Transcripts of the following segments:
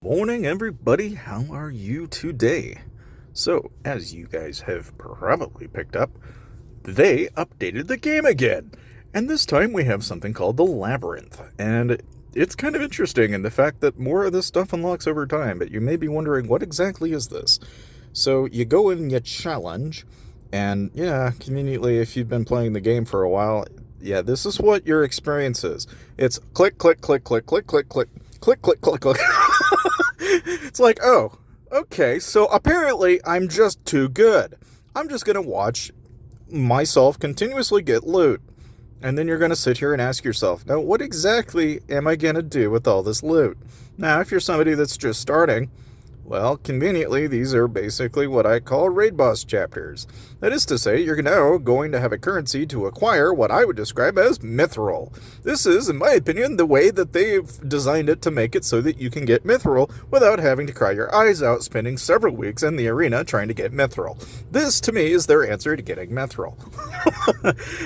Morning, everybody. How are you today? So, as you guys have probably picked up, they updated the game again. And this time we have something called the Labyrinth. And it's kind of interesting in the fact that more of this stuff unlocks over time, but you may be wondering, what exactly is this? So, you go in and you challenge, and yeah, conveniently, if you've been playing the game for a while, yeah, this is what your experience is. It's click, click, click, click, click, click, click, click, click, click, click. It's like, oh, okay, so apparently I'm just too good. I'm just going to watch myself continuously get loot. And then you're going to sit here and ask yourself, now, what exactly am I going to do with all this loot? Now, if you're somebody that's just starting, well, conveniently, these are basically what I call raid boss chapters. That is to say, you're now going to have a currency to acquire what I would describe as mithril. This is, in my opinion, the way that they've designed it to make it so that you can get mithril without having to cry your eyes out spending several weeks in the arena trying to get mithril. This, to me, is their answer to getting mithril.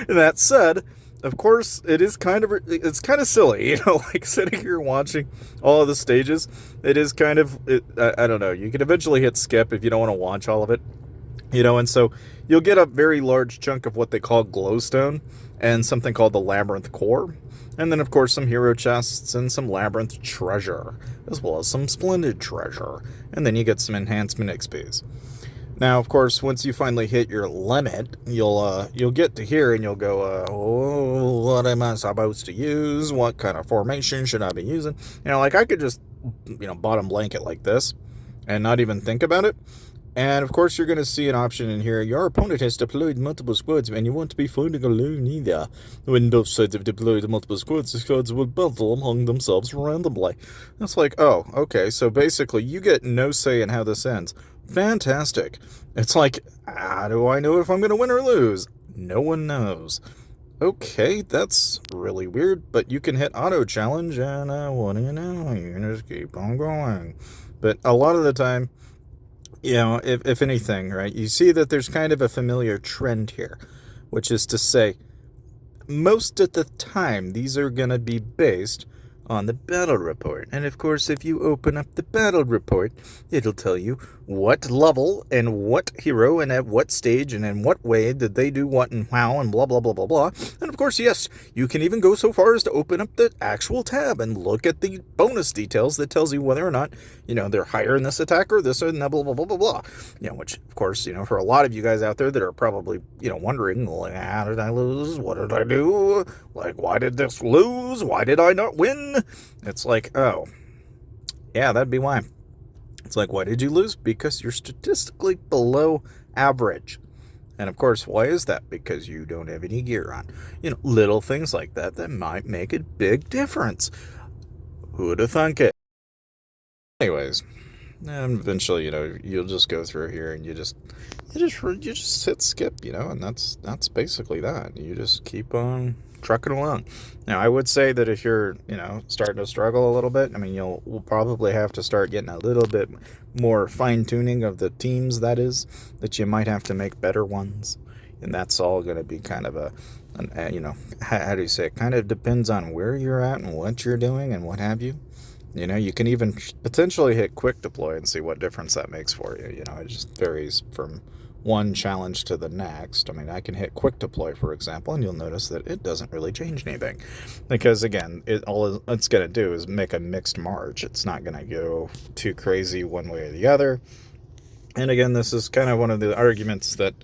That said, of course, it's kind of silly, like sitting here watching all of the stages. It is kind of, I don't know, you can eventually hit skip if you don't want to watch all of it, and so you'll get a very large chunk of what they call glowstone and something called the labyrinth core. And then, of course, some hero chests and some labyrinth treasure, as well as some splendid treasure. And then you get some enhancement XPs. Now, of course, once you finally hit your limit, you'll get to here and you'll go, oh, what am I supposed to use? What kind of formation should I be using? Like I could just, bottom blanket like this and not even think about it. And of course, you're going to see an option in here. Your opponent has deployed multiple squads, and you won't be fighting alone either. When both sides have deployed multiple squads, the squads will battle among themselves randomly. That's like, oh, okay, so basically, you get no say in how this ends. Fantastic. It's like, how do I know if I'm going to win or lose? No one knows. Okay, that's really weird, but you can hit auto challenge, and what do you know? You can just keep on going. But a lot of the time, if anything, right, you see that there's kind of a familiar trend here, which is to say, most of the time, these are going to be based on the battle report. And of course, if you open up the battle report, it'll tell you what level and what hero and at what stage and in what way did they do what and how and blah, blah, blah, blah, blah. And of course, yes, you can even go so far as to open up the actual tab and look at the bonus details that tells you whether or not, they're higher in this attack or this or that, blah, blah, blah, blah, blah. Which, of course, for a lot of you guys out there that are probably, wondering, well, how did I lose? What did I do? Like, why did this lose? Why did I not win? It's like, oh, yeah, that'd be why. It's like, why did you lose? Because you're statistically below average. And of course, why is that? Because you don't have any gear on. Little things like that might make a big difference. Who'd have thunk it? Anyways, and eventually, you'll just go through here and you just hit skip, and that's basically that. You just keep on trucking along. Now, I would say that if you're, starting to struggle a little bit, we'll probably have to start getting a little bit more fine-tuning of the teams, that you might have to make better ones. And that's all going to be kind of how do you say it? Kind of depends on where you're at and what you're doing and what have you. You can even potentially hit quick deploy and see what difference that makes for you. It just varies from one challenge to the next. I can hit quick deploy, for example, and you'll notice that it doesn't really change anything. Because, again, all it's going to do is make a mixed march. It's not going to go too crazy one way or the other. And, again, this is kind of one of the arguments that,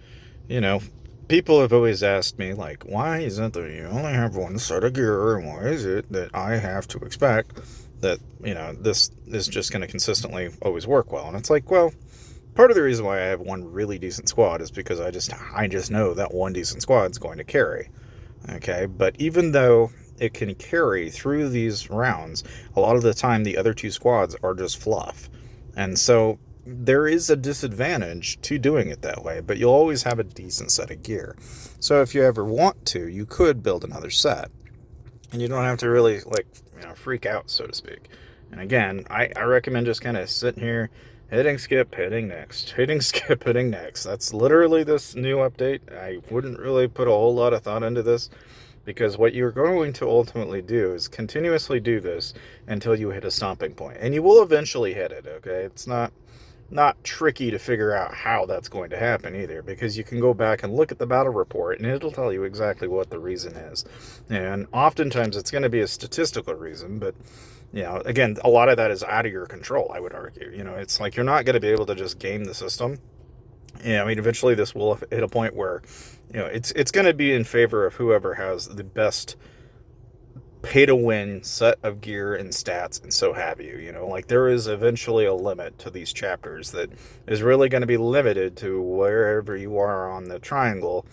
people have always asked me, like, why is it that you only have one set of gear, and why is it that I have to expect that, this is just going to consistently always work well? And it's like, well, part of the reason why I have one really decent squad is because I just know that one decent squad is going to carry. Okay, but even though it can carry through these rounds, a lot of the time the other two squads are just fluff. And so there is a disadvantage to doing it that way, but you'll always have a decent set of gear. So if you ever want to, you could build another set. And you don't have to really, freak out, so to speak. And again, I recommend just kind of sitting here, hitting skip, hitting next, hitting skip, hitting next. That's literally this new update. I wouldn't really put a whole lot of thought into this. because what you're going to ultimately do is continuously do this until you hit a stopping point, and you will eventually hit it. Okay, it's not tricky to figure out how that's going to happen either, because you can go back and look at the battle report and it'll tell you exactly what the reason is. And oftentimes it's going to be a statistical reason, but again, a lot of that is out of your control, I would argue. It's like you're not going to be able to just game the system. I mean, eventually this will hit a point where it's going to be in favor of whoever has the best pay to win set of gear and stats and so have you. Like there is eventually a limit to these chapters that is really going to be limited to wherever you are on the triangle.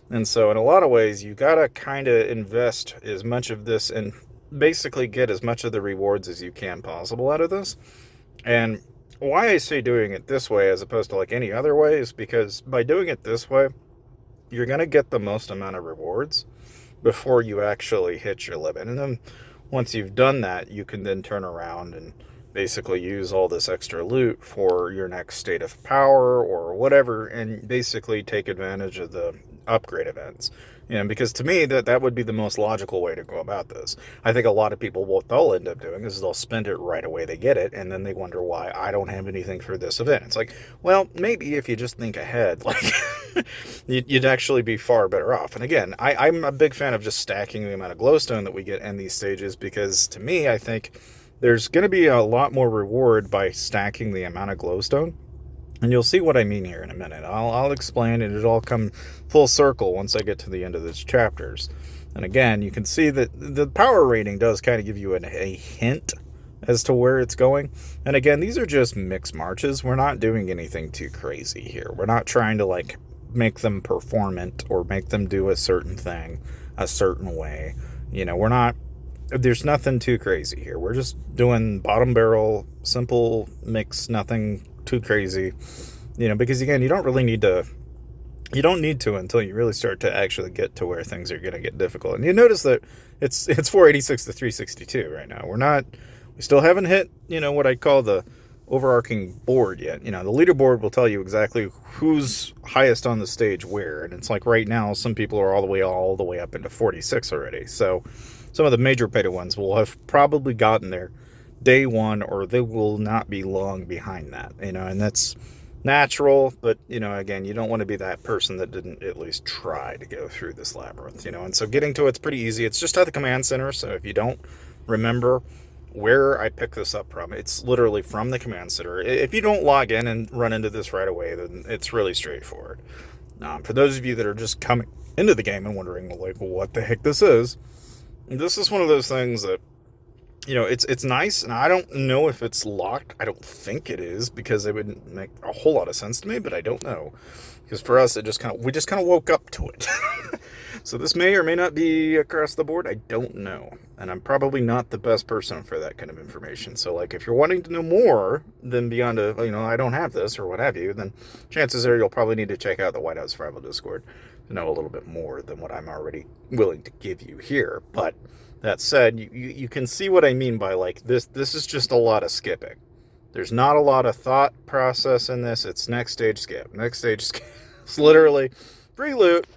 And so in a lot of ways, you got to kind of invest as much of this and basically get as much of the rewards as you can possible out of this. And why I say doing it this way as opposed to like any other way is because by doing it this way, you're going to get the most amount of rewards before you actually hit your limit. And then once you've done that, you can then turn around and basically use all this extra loot for your next state of power or whatever, and basically take advantage of the upgrade events. Because to me, that would be the most logical way to go about this. I think a lot of people, what they'll end up doing is they'll spend it right away they get it, and then they wonder why I don't have anything for this event. It's like, well, maybe if you just think ahead, like you'd actually be far better off. And again, I'm a big fan of just stacking the amount of glowstone that we get in these stages, because to me, I think there's going to be a lot more reward by stacking the amount of glowstone. And you'll see what I mean here in a minute. I'll explain, and it'll all come full circle once I get to the end of these chapters. And again, you can see that the power rating does kind of give you a hint as to where it's going. And again, these are just mixed marches. We're not doing anything too crazy here. We're not trying to like make them performant or make them do a certain thing a certain way. There's nothing too crazy here. We're just doing bottom barrel, simple mix, nothing too crazy, because again, you don't need to until you really start to actually get to where things are going to get difficult. And you notice that it's 486 to 362 right now. We still haven't hit, what I call the overarching board yet. The leaderboard will tell you exactly who's highest on the stage where, and it's like right now some people are all the way up into 46 already. So some of the major beta ones will have probably gotten there day one, or they will not be long behind that, and that's natural. But again, you don't want to be that person that didn't at least try to go through this labyrinth, and so getting to it's pretty easy. It's just at the command center, so if you don't remember where I picked this up from, it's literally from the command center. If you don't log in and run into this right away, then it's really straightforward. For those of you that are just coming into the game and wondering, like, what the heck this is one of those things that it's nice, and I don't know if it's locked. I don't think it is, because it wouldn't make a whole lot of sense to me, but I don't know. Because for us, we just kind of woke up to it. So this may or may not be across the board. I don't know. And I'm probably not the best person for that kind of information. So like, if you're wanting to know more than beyond I don't have this or what have you, then chances are you'll probably need to check out the Whiteout Survival Discord to know a little bit more than what I'm already willing to give you here. But that said, you can see what I mean by like this. This is just a lot of skipping. There's not a lot of thought process in this. It's next stage skip. Next stage skip. It's literally free loot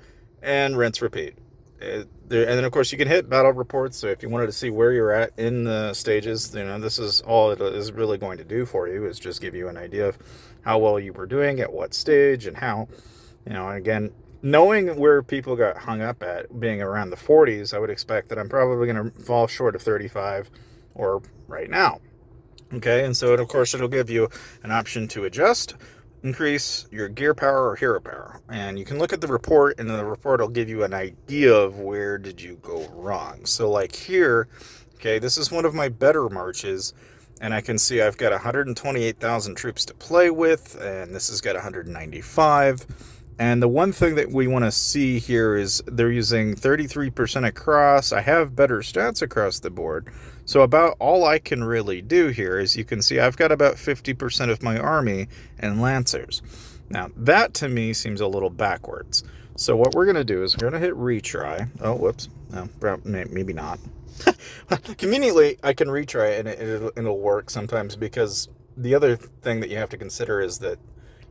and rinse repeat. And then of course you can hit battle reports. So if you wanted to see where you're at in the stages, this is all it is really going to do for you, is just give you an idea of how well you were doing at what stage and how. Again, knowing where people got hung up at being around the 40s, I would expect that I'm probably going to fall short of 35 or right now. Okay, and so of course it'll give you an option to adjust, increase your gear power or hero power. And you can look at the report, and the report will give you an idea of where did you go wrong. So like here, okay, this is one of my better marches, and I can see I've got 128,000 troops to play with, and this has got 195. And the one thing that we want to see here is they're using 33% across. I have better stats across the board. So about all I can really do here is you can see I've got about 50% of my army and lancers. Now that to me seems a little backwards. So what we're going to do is we're going to hit retry. Oh, whoops. No, maybe not. Conveniently, I can retry and it'll work sometimes, because the other thing that you have to consider is that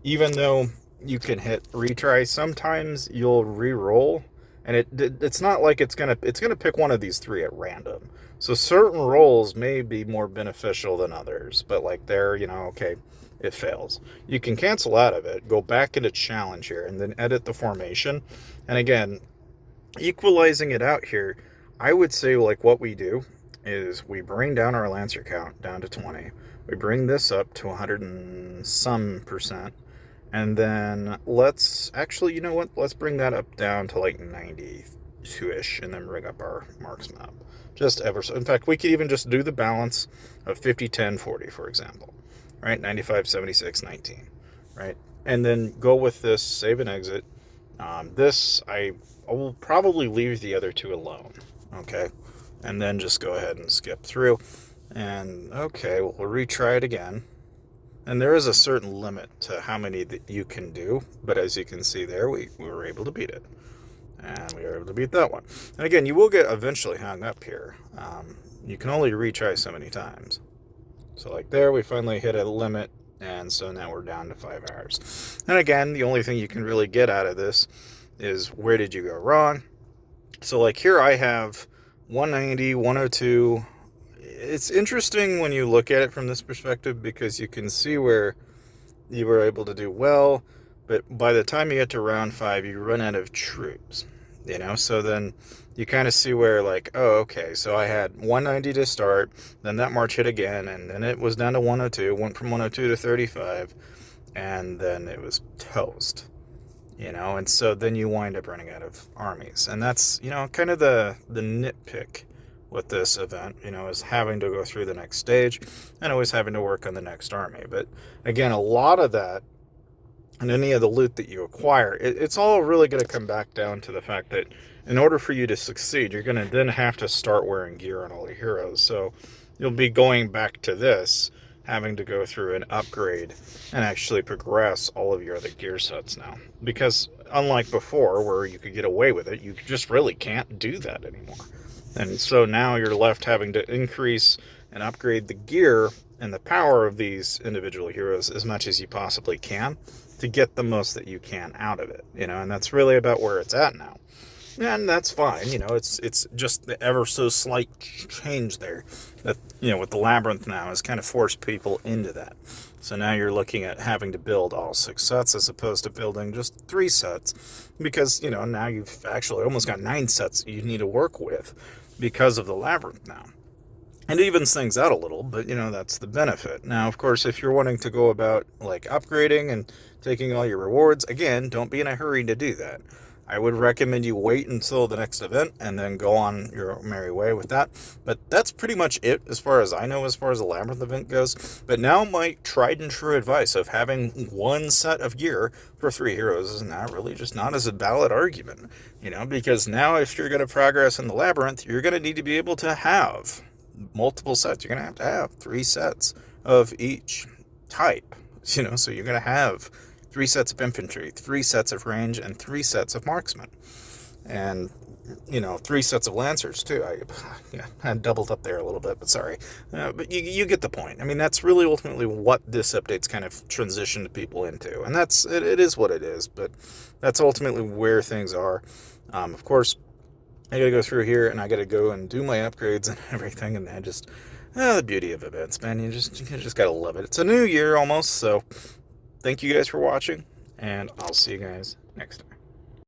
even though you can hit retry, sometimes you'll re-roll and it's not like it's gonna pick one of these three at random. So certain rolls may be more beneficial than others, but like there, okay, it fails. You can cancel out of it, go back into challenge here, and then edit the formation. And again, equalizing it out here, I would say like what we do is we bring down our Lancer count down to 20. We bring this up to 100 and some percent. And then let's actually, you know what? Let's bring that up down to like 92-ish and then bring up our marksman up. Just ever so. In fact, we could even just do the balance of 50, 10, 40, for example. Right? 95, 76, 19. Right? And then go with this, save and exit. I will probably leave the other two alone. Okay? And then just go ahead and skip through. And okay, we'll retry it again. And there is a certain limit to how many that you can do, but as you can see there, we were able to beat it. And we were able to beat that one. And again, you will get eventually hung up here. You can only retry so many times. So like there, we finally hit a limit, and so now we're down to 5 hours. And again, the only thing you can really get out of this is where did you go wrong? So like here I have 190, 102. It's interesting when you look at it from this perspective because you can see where you were able to do well, but by the time you get to round 5, you run out of troops, so then you kind of see where like, oh, okay, so I had 190 to start, then that march hit again, and then it was down to 102, went from 102 to 35, and then it was toast, and so then you wind up running out of armies, and that's, kind of the nitpick with this event, is having to go through the next stage and always having to work on the next army. But again, a lot of that and any of the loot that you acquire, it's all really going to come back down to the fact that in order for you to succeed, you're going to then have to start wearing gear on all your heroes. So you'll be going back to this, having to go through and upgrade and actually progress all of your other gear sets now. Because unlike before, where you could get away with it, you just really can't do that anymore. And so now you're left having to increase and upgrade the gear and the power of these individual heroes as much as you possibly can to get the most that you can out of it, and that's really about where it's at now. And that's fine, it's just the ever so slight change there that, with the Labyrinth now has kind of forced people into that. So now you're looking at having to build all 6 sets as opposed to building just 3 sets because, now you've actually almost got 9 sets you need to work with because of the Labyrinth now. And it evens things out a little, but, that's the benefit. Now, of course, if you're wanting to go about, like, upgrading and taking all your rewards, again, don't be in a hurry to do that. I would recommend you wait until the next event and then go on your merry way with that. But that's pretty much it as far as I know as far as the Labyrinth event goes. But now my tried and true advice of having 1 set of gear for 3 heroes is not really just not as a valid argument. Because now if you're going to progress in the Labyrinth, you're going to need to be able to have multiple sets. You're going to have 3 sets of each type. So you're going to have 3 sets of infantry, 3 sets of range, and 3 sets of marksmen. And, 3 sets of lancers, too. I doubled up there a little bit, but sorry. But you get the point. I mean, that's really ultimately what this update's kind of transitioned people into. And it is what it is, but that's ultimately where things are. Of course, I gotta go through here, and I gotta go and do my upgrades and everything, and the beauty of events, man. You just gotta love it. It's a new year almost, so thank you guys for watching, and I'll see you guys next time.